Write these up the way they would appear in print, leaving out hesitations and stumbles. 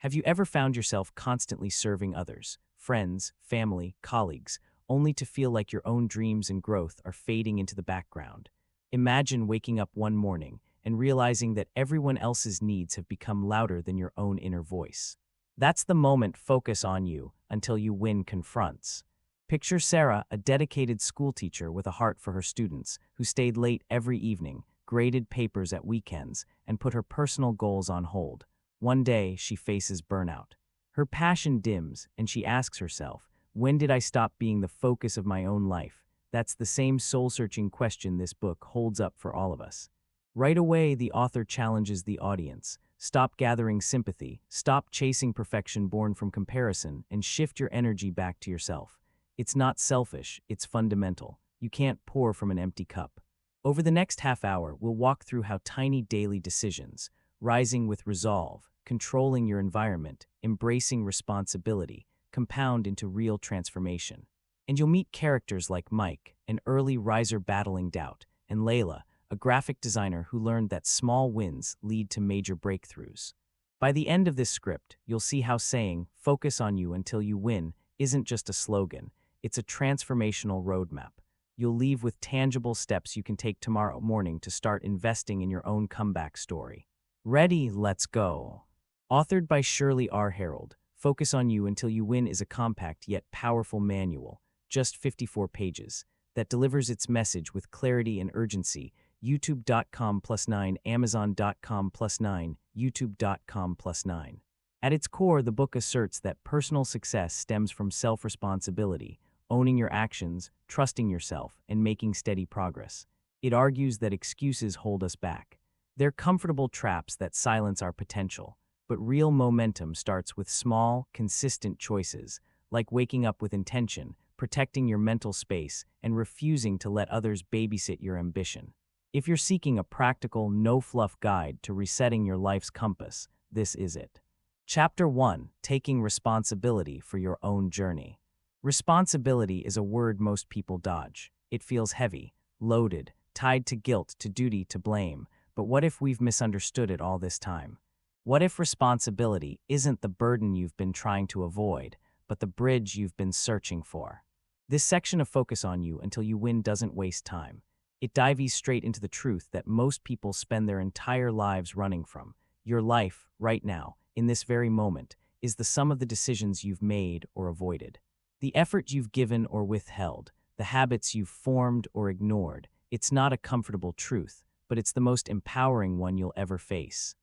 Have you ever found yourself constantly serving others, friends, family, colleagues, only to feel like your own dreams and growth are fading into the background? Imagine waking up one morning and realizing that everyone else's needs have become louder than your own inner voice. That's the moment Focus on You Until You Win confronts. Picture Sarah, a dedicated schoolteacher with a heart for her students, who stayed late every evening, graded papers at weekends, and put her personal goals on hold. One day, she faces burnout. Her passion dims, and she asks herself, when did I stop being the focus of my own life? That's the same soul-searching question this book holds up for all of us. Right away, the author challenges the audience. Stop gathering sympathy, stop chasing perfection born from comparison, and shift your energy back to yourself. It's not selfish, it's fundamental. You can't pour from an empty cup. Over the next half hour, we'll walk through how tiny daily decisions, rising with resolve, controlling your environment, embracing responsibility, compound into real transformation. And you'll meet characters like Mike, an early riser battling doubt, and Layla, a graphic designer who learned that small wins lead to major breakthroughs. By the end of this script, you'll see how saying, "Focus on you until you win," isn't just a slogan, it's a transformational roadmap. You'll leave with tangible steps you can take tomorrow morning to start investing in your own comeback story. Ready? Let's go. Authored by Shirley R. Focus on You Until You Win is a compact yet powerful manual, just 54 pages, that delivers its message with clarity and urgency. YouTube.com+9, Amazon.com+9, YouTube.com+9. At its core, the book asserts that personal success stems from self-responsibility, owning your actions, trusting yourself, and making steady progress. It argues that excuses hold us back. They're comfortable traps that silence our potential, but real momentum starts with small, consistent choices, like waking up with intention, protecting your mental space, and refusing to let others babysit your ambition. If you're seeking a practical, no-fluff guide to resetting your life's compass, this is it. Chapter 1: Taking Responsibility for Your Own Journey. Responsibility is a word most people dodge. It feels heavy, loaded, tied to guilt, to duty, to blame. But what if we've misunderstood it all this time? What if responsibility isn't the burden you've been trying to avoid, but the bridge you've been searching for? This section of Focus on You Until You Win doesn't waste time. It dives straight into the truth that most people spend their entire lives running from. Your life, right now, in this very moment, is the sum of the decisions you've made or avoided. The effort you've given or withheld, the habits you've formed or ignored. It's not a comfortable truth, but it's the most empowering one you'll ever face.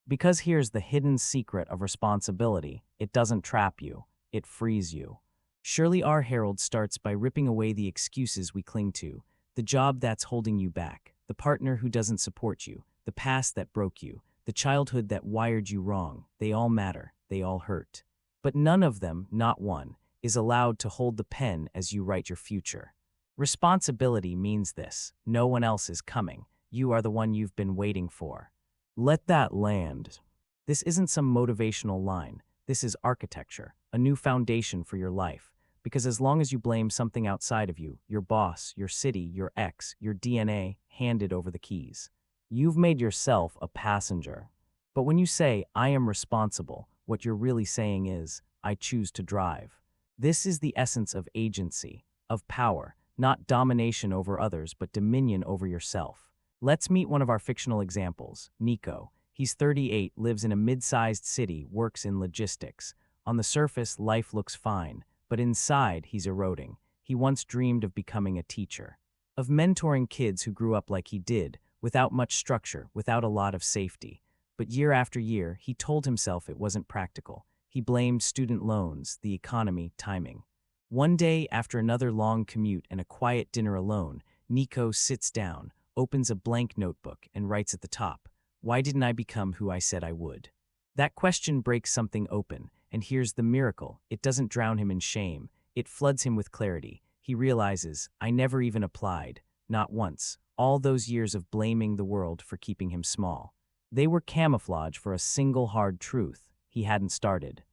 Because here's the hidden secret of responsibility: it doesn't trap you, it frees you. Shirley R. starts by ripping away the excuses we cling to, the job that's holding you back, the partner who doesn't support you, the past that broke you, the childhood that wired you wrong. They all matter, they all hurt. But none of them, not one, is allowed to hold the pen as you write your future. Responsibility means this: no one else is coming. You are the one you've been waiting for. Let that land. This isn't some motivational line. This is architecture, a new foundation for your life. Because as long as you blame something outside of you, your boss, your city, your ex, your DNA, handed over the keys. You've made yourself a passenger. But when you say, "I am responsible," what you're really saying is, "I choose to drive." This is the essence of agency, of power, not domination over others, but dominion over yourself. Let's meet one of our fictional examples, Nico. He's 38, lives in a mid-sized city, works in logistics. On the surface, life looks fine, but inside, he's eroding. He once dreamed of becoming a teacher, of mentoring kids who grew up like he did, without much structure, without a lot of safety. But year after year, he told himself it wasn't practical. He blamed student loans, the economy, timing. One day, after another long commute and a quiet dinner alone, Nico sits down, opens a blank notebook, and writes at the top, "Why didn't I become who I said I would?" That question breaks something open, and here's the miracle. It doesn't drown him in shame. It floods him with clarity. He realizes, I never even applied, not once. All those years of blaming the world for keeping him small. They were camouflage for a single hard truth: he hadn't started.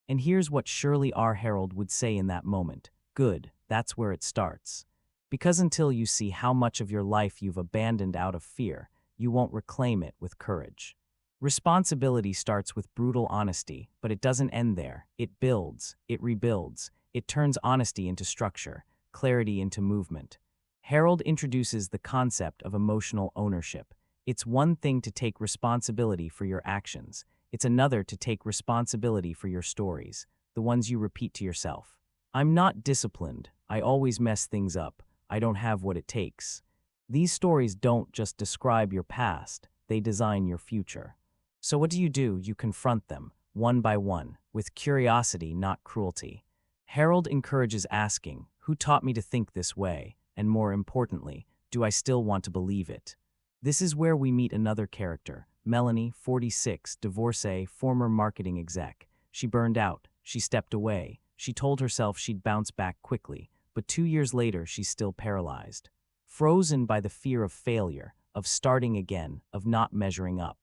And here's what Shirley R. would say in that moment: good, that's where it starts. Because until you see how much of your life you've abandoned out of fear, you won't reclaim it with courage. Responsibility starts with brutal honesty, but it doesn't end there. It builds, it rebuilds, it turns honesty into structure, clarity into movement. Harold introduces the concept of emotional ownership. It's one thing to take responsibility for your actions. It's another to take responsibility for your stories, the ones you repeat to yourself. I'm not disciplined. I always mess things up. I don't have what it takes. These stories don't just describe your past, they design your future. So what do? You confront them, one by one, with curiosity, not cruelty. Harold encourages asking, who taught me to think this way? And more importantly, do I still want to believe it? This is where we meet another character, Melanie, 46, divorcee, former marketing exec. She burned out. She stepped away. She told herself she'd bounce back quickly, but 2 years later she's still paralyzed. Frozen by the fear of failure, of starting again, of not measuring up.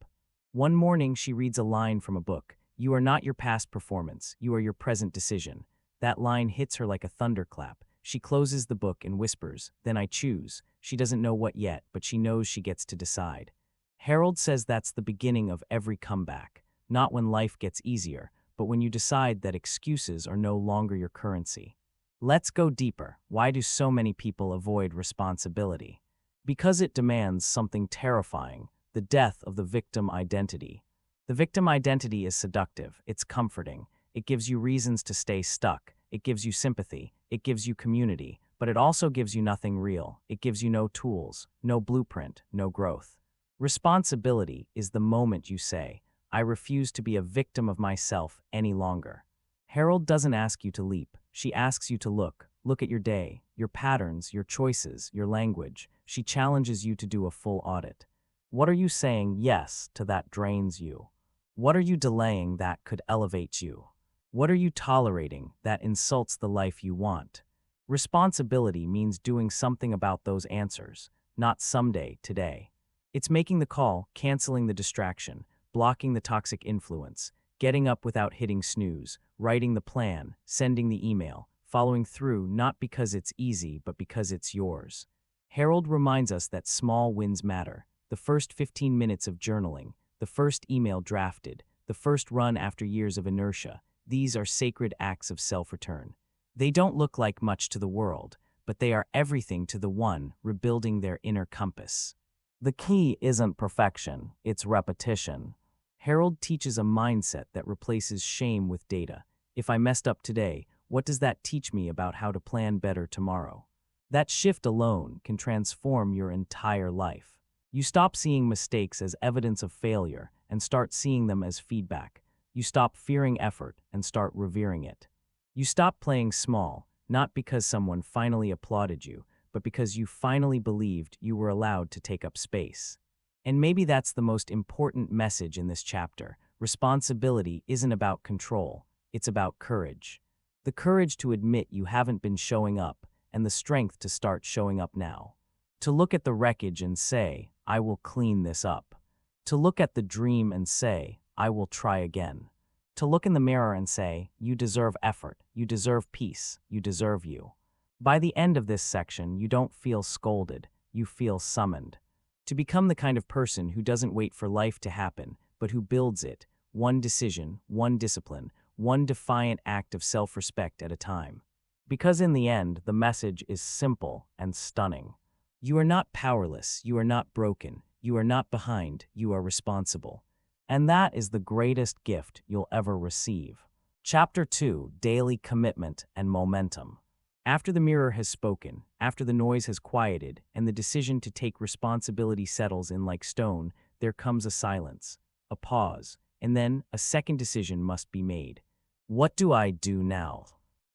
One morning she reads a line from a book. You are not your past performance, you are your present decision. That line hits her like a thunderclap. She closes the book and whispers, then I choose. She doesn't know what yet, but she knows she gets to decide. Harold says that's the beginning of every comeback, not when life gets easier, but when you decide that excuses are no longer your currency. Let's go deeper. Why do so many people avoid responsibility? Because it demands something terrifying, the death of the victim identity. The victim identity is seductive, it's comforting, it gives you reasons to stay stuck, it gives you sympathy, it gives you community, but it also gives you nothing real. It gives you no tools, no blueprint, no growth. Responsibility is the moment you say, I refuse to be a victim of myself any longer. Harold doesn't ask you to leap, she asks you to look at your day, your patterns, your choices, your language. She challenges you to do a full audit. What are you saying yes to that drains you? What are you delaying that could elevate you? What are you tolerating that insults the life you want? Responsibility means doing something about those answers, not someday, today. It's making the call, canceling the distraction, blocking the toxic influence, getting up without hitting snooze, writing the plan, sending the email, following through not because it's easy but because it's yours. Harold reminds us that small wins matter. The first 15 minutes of journaling, the first email drafted, the first run after years of inertia, these are sacred acts of self-return. They don't look like much to the world, but they are everything to the one rebuilding their inner compass. The key isn't perfection, it's repetition. Harold teaches a mindset that replaces shame with data. If I messed up today, what does that teach me about how to plan better tomorrow? That shift alone can transform your entire life. You stop seeing mistakes as evidence of failure and start seeing them as feedback. You stop fearing effort and start revering it. You stop playing small, not because someone finally applauded you, but because you finally believed you were allowed to take up space. And maybe that's the most important message in this chapter. Responsibility isn't about control, it's about courage. The courage to admit you haven't been showing up, and the strength to start showing up now. To look at the wreckage and say, I will clean this up. To look at the dream and say, I will try again. To look in the mirror and say, you deserve effort, you deserve peace, you deserve you. By the end of this section, you don't feel scolded, you feel summoned. To become the kind of person who doesn't wait for life to happen, but who builds it, one decision, one discipline, one defiant act of self-respect at a time. Because in the end, the message is simple and stunning. You are not powerless, you are not broken, you are not behind, you are responsible. And that is the greatest gift you'll ever receive. Chapter 2, Daily Commitment and Momentum. After the mirror has spoken, after the noise has quieted, and the decision to take responsibility settles in like stone, there comes a silence, a pause, and then a second decision must be made. What do I do now?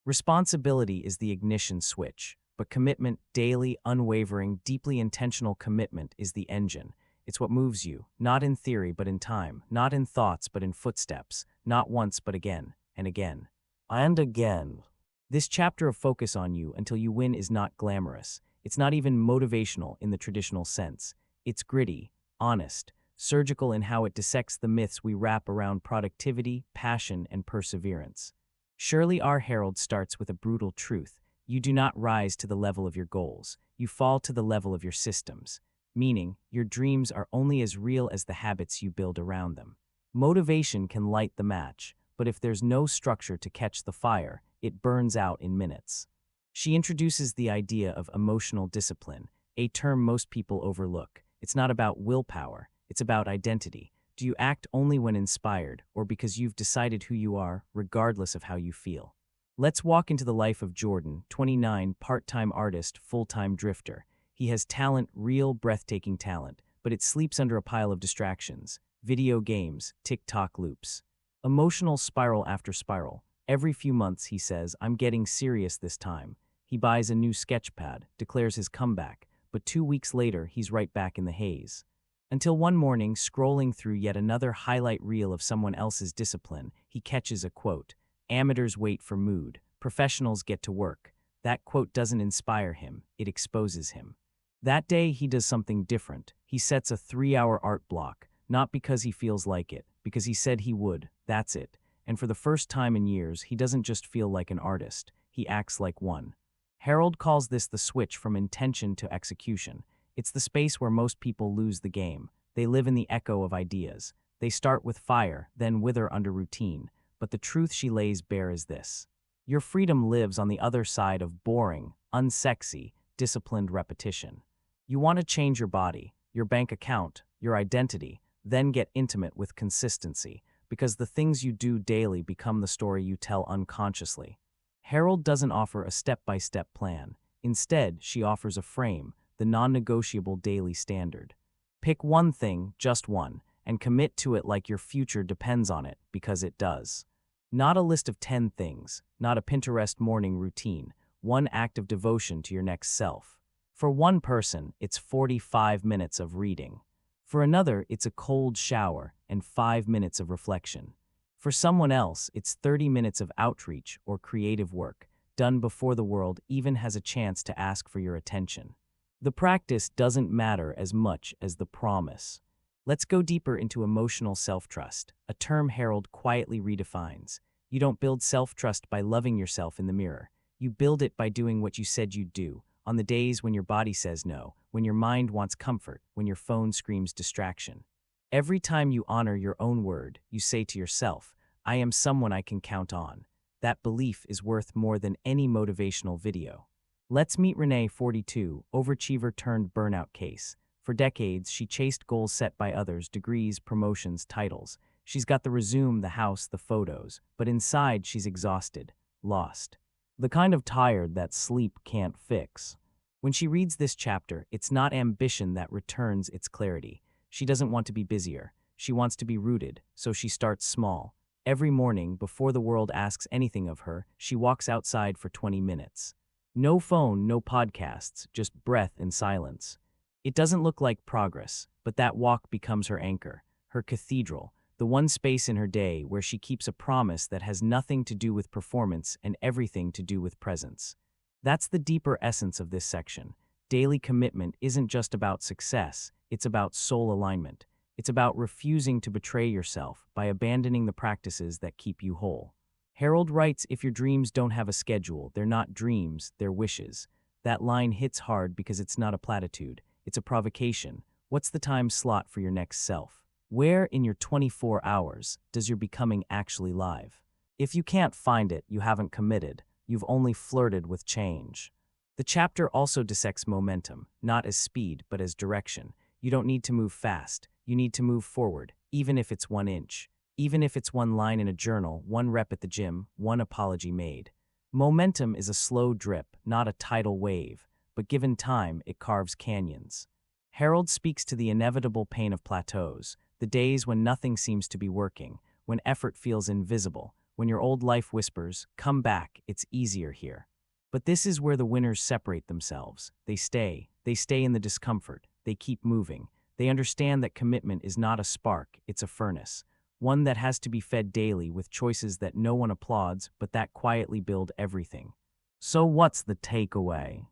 Responsibility is the ignition switch, but commitment, daily, unwavering, deeply intentional commitment is the engine. It's what moves you, not in theory but in time, not in thoughts but in footsteps, not once but again, and again, and again. This chapter of Focus on You Until You Win is not glamorous. It's not even motivational in the traditional sense. It's gritty, honest, surgical in how it dissects the myths we wrap around productivity, passion, and perseverance. Shirley R. Harold starts with a brutal truth. You do not rise to the level of your goals. You fall to the level of your systems. meaning your dreams are only as real as the habits you build around them. Motivation can light the match, but if there's no structure to catch the fire, it burns out in minutes. She introduces the idea of emotional discipline, a term most people overlook. It's not about willpower, it's about identity. Do you act only when inspired, or because you've decided who you are, regardless of how you feel? Let's walk into the life of Jordan, 29, part-time artist, full-time drifter. He has talent, real, breathtaking talent, but it sleeps under a pile of distractions. Video games, TikTok loops. Emotional spiral after spiral. Every few months, he says, "I'm getting serious this time." He buys a new sketchpad, declares his comeback, but 2 weeks later, he's right back in the haze. Until one morning, scrolling through yet another highlight reel of someone else's discipline, he catches a quote, "Amateurs wait for mood, professionals get to work." That quote doesn't inspire him, it exposes him. That day, he does something different. He sets a 3-hour art block, not because he feels like it, because he said he would, that's it. And for the first time in years, he doesn't just feel like an artist, he acts like one. Harold calls this the switch from intention to execution. It's the space where most people lose the game. They live in the echo of ideas. They start with fire, then wither under routine. But the truth she lays bare is this: your freedom lives on the other side of boring, unsexy, disciplined repetition. You want to change your body, your bank account, your identity, then get intimate with consistency, because the things you do daily become the story you tell unconsciously. Harold doesn't offer a step-by-step plan. Instead, she offers a frame, the non-negotiable daily standard. Pick one thing, just one, and commit to it like your future depends on it, because it does. Not a list of 10 things, not a Pinterest morning routine, one act of devotion to your next self. For one person, it's 45 minutes of reading. For another, it's a cold shower and 5 minutes of reflection. For someone else, it's 30 minutes of outreach or creative work, done before the world even has a chance to ask for your attention. The practice doesn't matter as much as the promise. Let's go deeper into emotional self-trust, a term Harold quietly redefines. You don't build self-trust by loving yourself in the mirror. You build it by doing what you said you'd do, on the days when your body says no, when your mind wants comfort, when your phone screams distraction. Every time you honor your own word, you say to yourself, "I am someone I can count on." That belief is worth more than any motivational video. Let's meet Renee, 42, overachiever turned burnout case. For decades, she chased goals set by others, degrees, promotions, titles. She's got the resume, the house, the photos, but inside she's exhausted, lost. The kind of tired that sleep can't fix. When she reads this chapter, it's not ambition that returns its clarity. She doesn't want to be busier. She wants to be rooted, so she starts small. Every morning, before the world asks anything of her, she walks outside for 20 minutes. No phone, no podcasts, just breath and silence. It doesn't look like progress, but that walk becomes her anchor, her cathedral, the one space in her day where she keeps a promise that has nothing to do with performance and everything to do with presence. That's the deeper essence of this section. Daily commitment isn't just about success, it's about soul alignment. It's about refusing to betray yourself by abandoning the practices that keep you whole. Harold writes, "If your dreams don't have a schedule, they're not dreams, they're wishes." That line hits hard because it's not a platitude, it's a provocation. What's the time slot for your next self? Where in your 24 hours does your becoming actually live? If you can't find it, you haven't committed. You've only flirted with change. The chapter also dissects momentum, not as speed, but as direction. You don't need to move fast. You need to move forward, even if it's 1 inch. Even if it's 1 line in a journal, 1 rep at the gym, 1 apology made. Momentum is a slow drip, not a tidal wave, but given time, it carves canyons. Harold speaks to the inevitable pain of plateaus, the days when nothing seems to be working, when effort feels invisible, when your old life whispers, "Come back, it's easier here." But this is where the winners separate themselves. They stay in the discomfort, they keep moving. They understand that commitment is not a spark, it's a furnace. One that has to be fed daily with choices that no one applauds, but that quietly build everything. So what's the takeaway?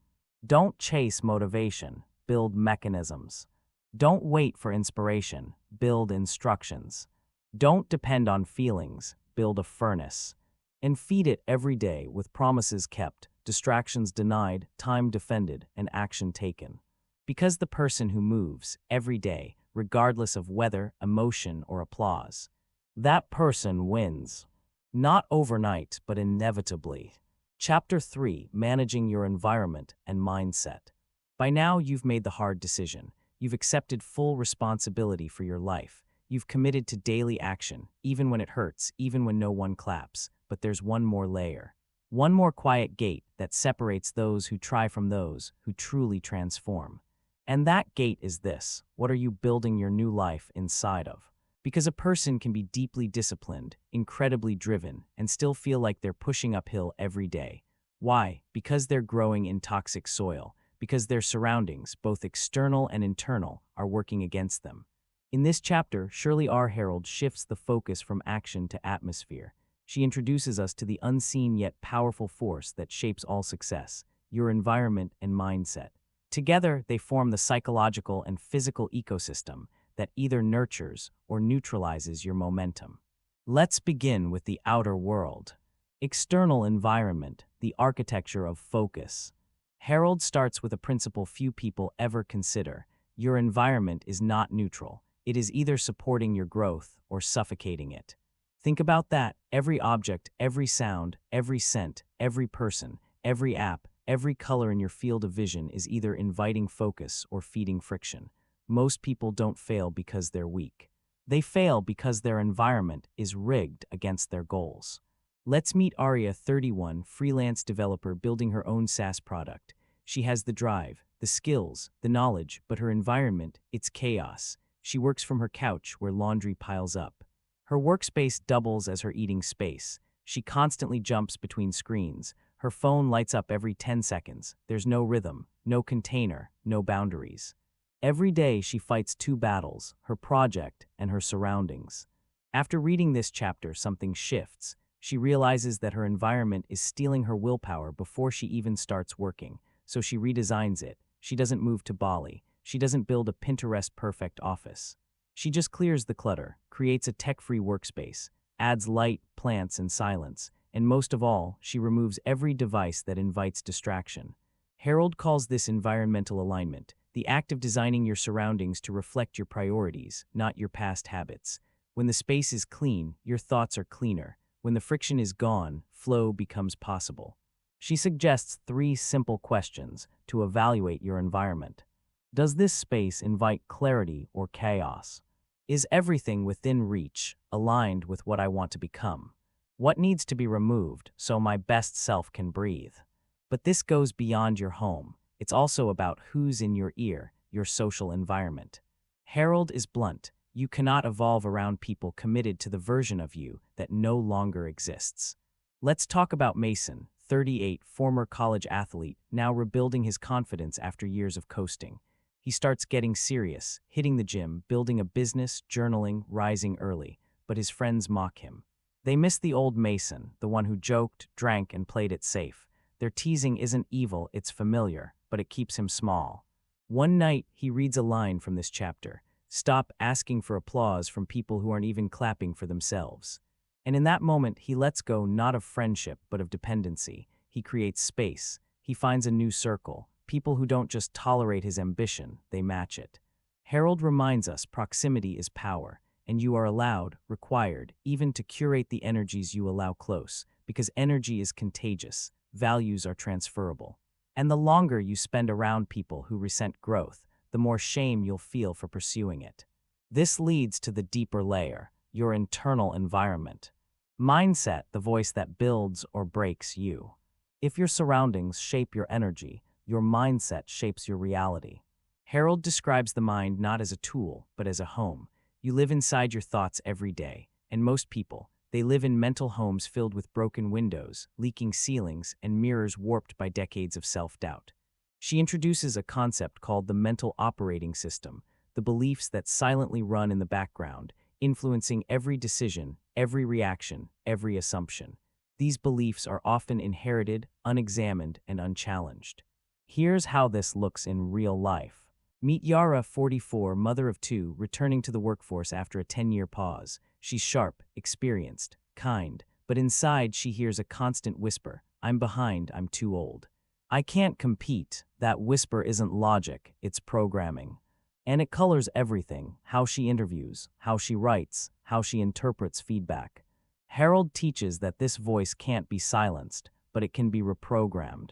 Don't chase motivation, build mechanisms. Don't wait for inspiration, build instructions. Don't depend on feelings, build a furnace. And feed it every day with promises kept, distractions denied, time defended, and action taken. Because the person who moves every day, regardless of weather, emotion, or applause, that person wins. Not overnight, but inevitably. Chapter 3: Managing Your Environment and Mindset. By now, you've made the hard decision. You've accepted full responsibility for your life. You've committed to daily action, even when it hurts, even when no one claps. But there's one more layer. One more quiet gate that separates those who try from those who truly transform. And that gate is this: what are you building your new life inside of? Because a person can be deeply disciplined, incredibly driven, and still feel like they're pushing uphill every day. Why? Because they're growing in toxic soil, because their surroundings, both external and internal, are working against them. In this chapter, Shirley R. shifts the focus from action to atmosphere. She introduces us to the unseen yet powerful force that shapes all success: your environment and mindset. Together, they form the psychological and physical ecosystem that either nurtures or neutralizes your momentum. Let's begin with the outer world. External environment, the architecture of focus. Harold starts with a principle few people ever consider: your environment is not neutral. It is either supporting your growth or suffocating it. Think about that. Every object, every sound, every scent, every person, every app, every color in your field of vision is either inviting focus or feeding friction. Most people don't fail because they're weak. They fail because their environment is rigged against their goals. Let's meet Aria, 31, freelance developer building her own SaaS product. She has the drive, the skills, the knowledge, but her environment, it's chaos. She works from her couch where laundry piles up. Her workspace doubles as her eating space. She constantly jumps between screens. Her phone lights up every 10 seconds. There's no rhythm, no container, no boundaries. Every day she fights two battles: her project and her surroundings. After reading this chapter, something shifts. She realizes that her environment is stealing her willpower before she even starts working, so she redesigns it. She doesn't move to Bali. She doesn't build a Pinterest-perfect office. She just clears the clutter, creates a tech-free workspace, adds light, plants, and silence, and most of all, she removes every device that invites distraction. Harold calls this environmental alignment, the act of designing your surroundings to reflect your priorities, not your past habits. When the space is clean, your thoughts are cleaner. When the friction is gone, flow becomes possible. She suggests 3 simple questions to evaluate your environment. Does this space invite clarity or chaos? Is everything within reach aligned with what I want to become? What needs to be removed so my best self can breathe? But this goes beyond your home. It's also about who's in your ear, your social environment. Harold is blunt. You cannot evolve around people committed to the version of you that no longer exists. Let's talk about Mason, 38, former college athlete, now rebuilding his confidence after years of coasting. He starts getting serious, hitting the gym, building a business, journaling, rising early, but his friends mock him. They miss the old Mason, the one who joked, drank, and played it safe. Their teasing isn't evil, it's familiar, but it keeps him small. One night, he reads a line from this chapter: stop asking for applause from people who aren't even clapping for themselves. And in that moment, he lets go not of friendship, but of dependency. He creates space. He finds a new circle. People who don't just tolerate his ambition, they match it. Harold reminds us proximity is power, and you are allowed, required, even to curate the energies you allow close, because energy is contagious, values are transferable. And the longer you spend around people who resent growth, the more shame you'll feel for pursuing it. This leads to the deeper layer, your internal environment. Mindset, the voice that builds or breaks you. If your surroundings shape your energy, your mindset shapes your reality. Harold describes the mind not as a tool, but as a home. You live inside your thoughts every day, and most people, they live in mental homes filled with broken windows, leaking ceilings, and mirrors warped by decades of self-doubt. She introduces a concept called the mental operating system, the beliefs that silently run in the background, influencing every decision, every reaction, every assumption. These beliefs are often inherited, unexamined, and unchallenged. Here's how this looks in real life. Meet Yara, 44, mother of 2, returning to the workforce after a 10-year pause. She's sharp, experienced, kind, but inside she hears a constant whisper: I'm behind, I'm too old. I can't compete. That whisper isn't logic, it's programming. And it colors everything: how she interviews, how she writes, how she interprets feedback. Harold teaches that this voice can't be silenced, but it can be reprogrammed.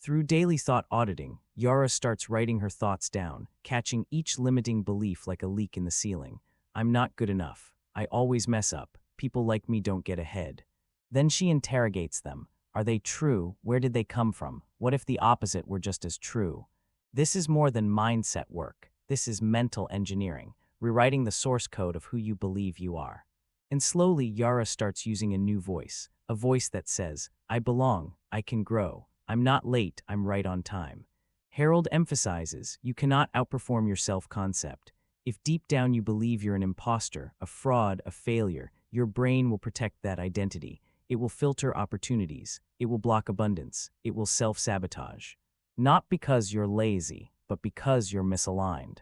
Through daily thought auditing, Yara starts writing her thoughts down, catching each limiting belief like a leak in the ceiling. I'm not good enough. I always mess up. People like me don't get ahead. Then she interrogates them. Are they true? Where did they come from? What if the opposite were just as true? This is more than mindset work. This is mental engineering, rewriting the source code of who you believe you are. And slowly, Yara starts using a new voice, a voice that says, I belong, I can grow, I'm not late, I'm right on time. Harold emphasizes, you cannot outperform your self-concept. If deep down you believe you're an imposter, a fraud, a failure, your brain will protect that identity. It will filter opportunities. It will block abundance. It will self-sabotage. Not because you're lazy, but because you're misaligned.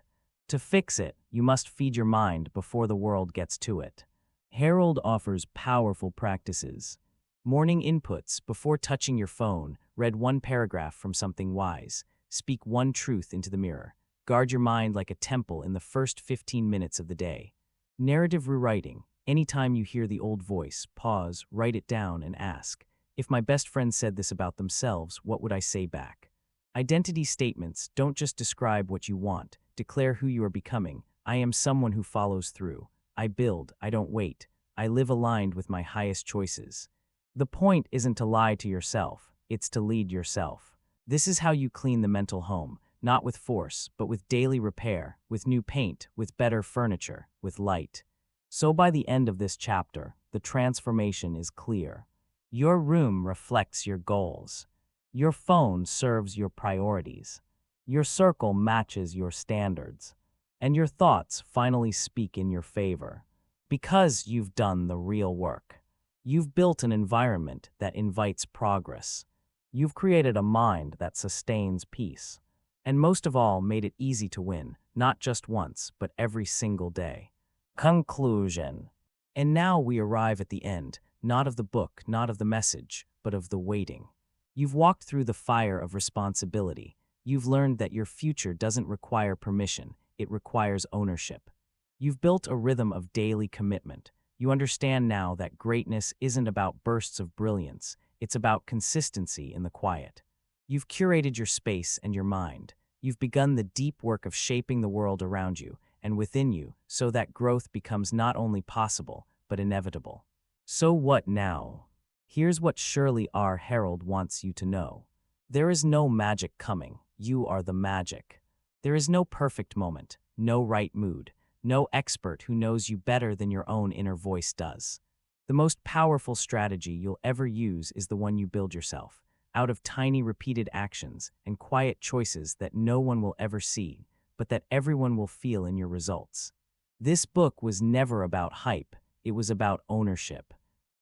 To fix it, you must feed your mind before the world gets to it. Harold offers powerful practices. Morning inputs: before touching your phone, read one paragraph from something wise. Speak one truth into the mirror. Guard your mind like a temple in the first 15 minutes of the day. Narrative rewriting: anytime you hear the old voice, pause, write it down, and ask, if my best friend said this about themselves, what would I say back? Identity statements: don't just describe what you want, declare who you are becoming. I am someone who follows through. I build, I don't wait. I live aligned with my highest choices. The point isn't to lie to yourself, it's to lead yourself. This is how you clean the mental home, not with force, but with daily repair, with new paint, with better furniture, with light. So by the end of this chapter, the transformation is clear. Your room reflects your goals. Your phone serves your priorities. Your circle matches your standards. And your thoughts finally speak in your favor. Because you've done the real work. You've built an environment that invites progress. You've created a mind that sustains peace. And most of all, made it easy to win, not just once, but every single day. Conclusion. And now we arrive at the end, not of the book, not of the message, but of the waiting. You've walked through the fire of responsibility. You've learned that your future doesn't require permission, it requires ownership. You've built a rhythm of daily commitment. You understand now that greatness isn't about bursts of brilliance, it's about consistency in the quiet. You've curated your space and your mind. You've begun the deep work of shaping the world around you and within you so that growth becomes not only possible, but inevitable. So what now? Here's what Shirley R. Harold wants you to know. There is no magic coming. You are the magic. There is no perfect moment, no right mood, no expert who knows you better than your own inner voice does. The most powerful strategy you'll ever use is the one you build yourself, out of tiny repeated actions and quiet choices that no one will ever see, but that everyone will feel in your results. This book was never about hype, it was about ownership.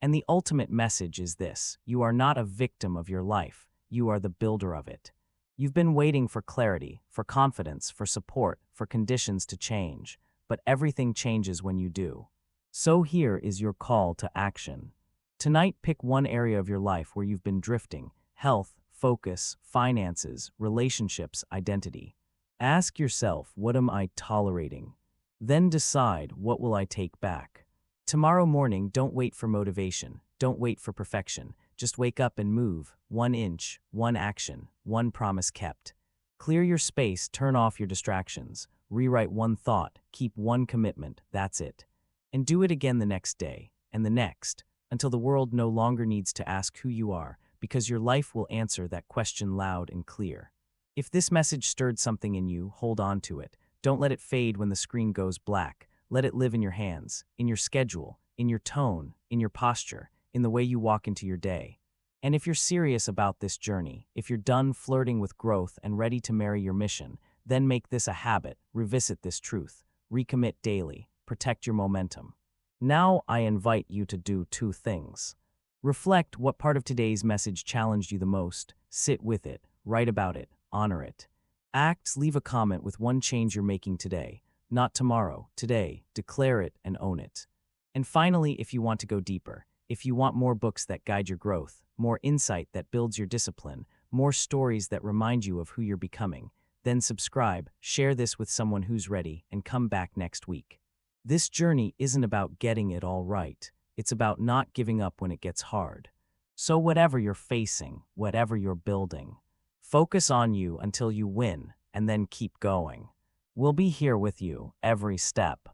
And the ultimate message is this: you are not a victim of your life, you are the builder of it. You've been waiting for clarity, for confidence, for support, for conditions to change, but everything changes when you do. So here is your call to action. Tonight, pick one area of your life where you've been drifting: health, focus, finances, relationships, identity. Ask yourself, what am I tolerating? Then decide, what will I take back? Tomorrow morning, don't wait for motivation. Don't wait for perfection. Just wake up and move. 1 inch, 1 action, 1 promise kept. Clear your space, turn off your distractions. Rewrite 1 thought, keep 1 commitment, that's it. And do it again the next day, and the next, until the world no longer needs to ask who you are, because your life will answer that question loud and clear. If this message stirred something in you, hold on to it. Don't let it fade when the screen goes black. Let it live in your hands, in your schedule, in your tone, in your posture, in the way you walk into your day. And if you're serious about this journey, if you're done flirting with growth and ready to marry your mission, then make this a habit, revisit this truth, recommit daily, protect your momentum. Now I invite you to do 2 things. Reflect what part of today's message challenged you the most, sit with it, write about it, honor it. Act, leave a comment with 1 change you're making today, not tomorrow, today, declare it and own it. And finally, if you want to go deeper, if you want more books that guide your growth, more insight that builds your discipline, more stories that remind you of who you're becoming. Then subscribe, share this with someone who's ready, and come back next week. This journey isn't about getting it all right. It's about not giving up when it gets hard. So whatever you're facing, whatever you're building, focus on you until you win, and then keep going. We'll be here with you every step.